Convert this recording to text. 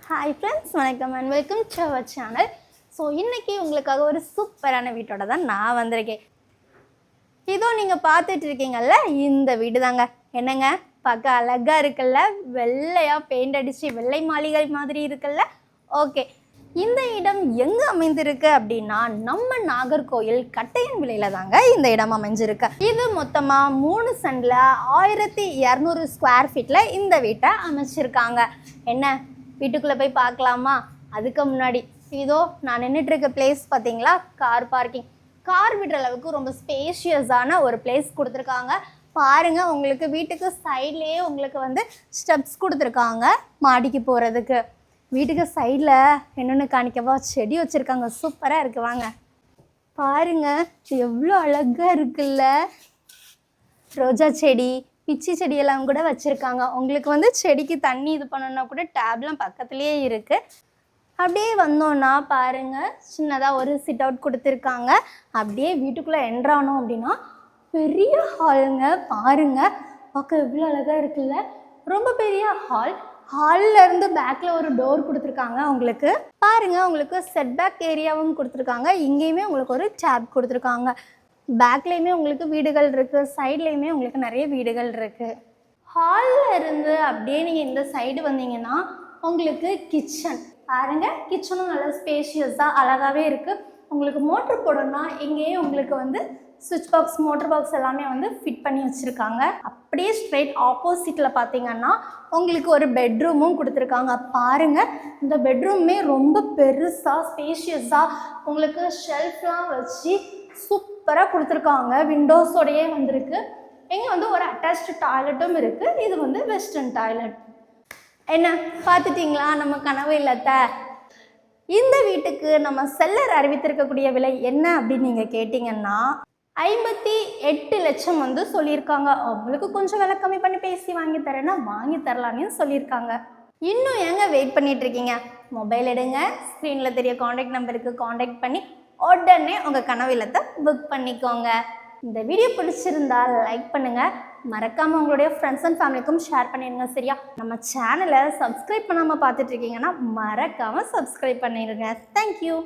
Hi friends, வணக்கம் and welcome to our channel. So இன்றைக்கி உங்களுக்காக ஒரு சூப்பரான வீட்டோட தான் நான் வந்திருக்கேன். இதோ நீங்கள் பார்த்துட்டு இருக்கீங்கல்ல, இந்த வீடு தாங்க. என்னங்க பார்க்க அழகாக இருக்குல்ல, வெள்ளையாக பெயிண்ட் அடித்து வெள்ளை மாளிகை மாதிரி இருக்குல்ல. ஓகே, இந்த இடம் எங்கே அமைந்திருக்கு அப்படின்னா நம்ம நாகர்கோயில் கட்டையன் விலையில் தாங்க இந்த இடம் அமைஞ்சிருக்கு. இது மொத்தமாக 3 சென்டில் 1200 ஸ்கொயர் ஃபீட்டில் இந்த வீட்டை அமைச்சிருக்காங்க. என்ன, வீட்டுக்குள்ளே போய் பார்க்கலாமா? அதுக்கு முன்னாடி இதோ நான் நின்றுட்டுருக்க பிளேஸ் பார்த்தீங்களா, கார் பார்க்கிங். கார் விடுற அளவுக்கு ரொம்ப ஸ்பேஷியஸான ஒரு பிளேஸ் கொடுத்துருக்காங்க. பாருங்கள், உங்களுக்கு வீட்டுக்கு சைட்லேயே உங்களுக்கு வந்து ஸ்டெப்ஸ் கொடுத்துருக்காங்க மாடிக்கு போகிறதுக்கு. வீட்டுக்கு சைடில் என்னென்னு காணிக்கவா, செடி வச்சுருக்காங்க. சூப்பராக இருக்குது. வாங்க பாருங்கள், எவ்வளோ அழகாக இருக்குல்ல. ரோஜா செடி, பிச்சி செடியெல்லாம் கூட வச்சுருக்காங்க. உங்களுக்கு வந்து செடிக்கு தண்ணி இது பண்ணணுன்னா கூட டேப்லாம் பக்கத்துலேயே இருக்குது. அப்படியே வந்தோன்னா பாருங்கள், சின்னதாக ஒரு சிட் அவுட் கொடுத்துருக்காங்க. அப்படியே வீட்டுக்குள்ளே என்ட்ரானோம் அப்படின்னா பெரிய ஹாலுங்க. பாருங்கள், பார்க்க எவ்வளோ அழகாக இருக்குல்ல. ரொம்ப பெரிய ஹால். ஹாலில் இருந்து பேக்கில் ஒரு டோர் கொடுத்துருக்காங்க. உங்களுக்கு பாருங்கள், உங்களுக்கு செட்பேக் ஏரியாவும் கொடுத்துருக்காங்க. இங்கேயுமே உங்களுக்கு ஒரு டேப் கொடுத்துருக்காங்க. பேக்லேயுமே உங்களுக்கு வீடுகள் இருக்குது, சைட்லேயுமே உங்களுக்கு நிறைய வீடுகள் இருக்குது. ஹாலில் இருந்து அப்படியே நீங்கள் இந்த சைடு வந்தீங்கன்னா உங்களுக்கு கிச்சன். பாருங்கள், கிச்சனும் நல்லா ஸ்பேஷியஸாக அழகாகவே இருக்குது. உங்களுக்கு மோட்ரு போடணும்னா இங்கேயே உங்களுக்கு வந்து சுவிட்ச் பாக்ஸ், மோட்டர் பாக்ஸ் எல்லாமே வந்து ஃபிட் பண்ணி வச்சுருக்காங்க. அப்படியே ஸ்ட்ரெயிட் ஆப்போசிட்டில் பார்த்தீங்கன்னா உங்களுக்கு ஒரு பெட்ரூமும் கொடுத்துருக்காங்க. பாருங்கள், இந்த பெட்ரூமே ரொம்ப பெருசாக ஸ்பேஷியஸாக உங்களுக்கு ஷெல்ஃப்லாம் வச்சு சூப்பராக கொடுத்துருக்காங்க. விண்டோஸோடையே வந்திருக்கு. இங்கே வந்து ஒரு அட்டாச்டு டாய்லெட்டும் இருக்குது. இது வந்து வெஸ்டர்ன் டாய்லெட். என்ன பார்த்துட்டிங்களா நம்ம கனவு இல்லத்தை? இந்த வீட்டுக்கு நம்ம செல்லர் அறிவித்திருக்கக்கூடிய விலை என்ன அப்படின்னு நீங்கள் கேட்டிங்கன்னா 58 லட்சம் வந்து சொல்லியிருக்காங்க. அவங்களுக்கு கொஞ்சம் விலை கம்மி பண்ணி பேசி வாங்கி தரேன்னா வாங்கி தரலான்னு சொல்லியிருக்காங்க. இன்னும் ஏங்க வெயிட் பண்ணிட்டு இருக்கீங்க? மொபைல் எடுங்க, ஸ்க்ரீனில் தெரிய காண்டாக்ட் நம்பருக்கு காண்டாக்ட் பண்ணி உடனே உங்கள் கனவு இல்லத்தை புக் பண்ணிக்கோங்க. இந்த வீடியோ பிடிச்சிருந்தா லைக் பண்ணுங்கள். மறக்காமல் உங்களுடைய ஃப்ரெண்ட்ஸ் அண்ட் ஃபேமிலிக்கும் ஷேர் பண்ணிடுங்க. சரியா? நம்ம சேனலை சப்ஸ்கிரைப் பண்ணாமல் பார்த்துட்ருக்கீங்கன்னா மறக்காமல் சப்ஸ்கிரைப் பண்ணிடுங்க. தேங்க்யூ.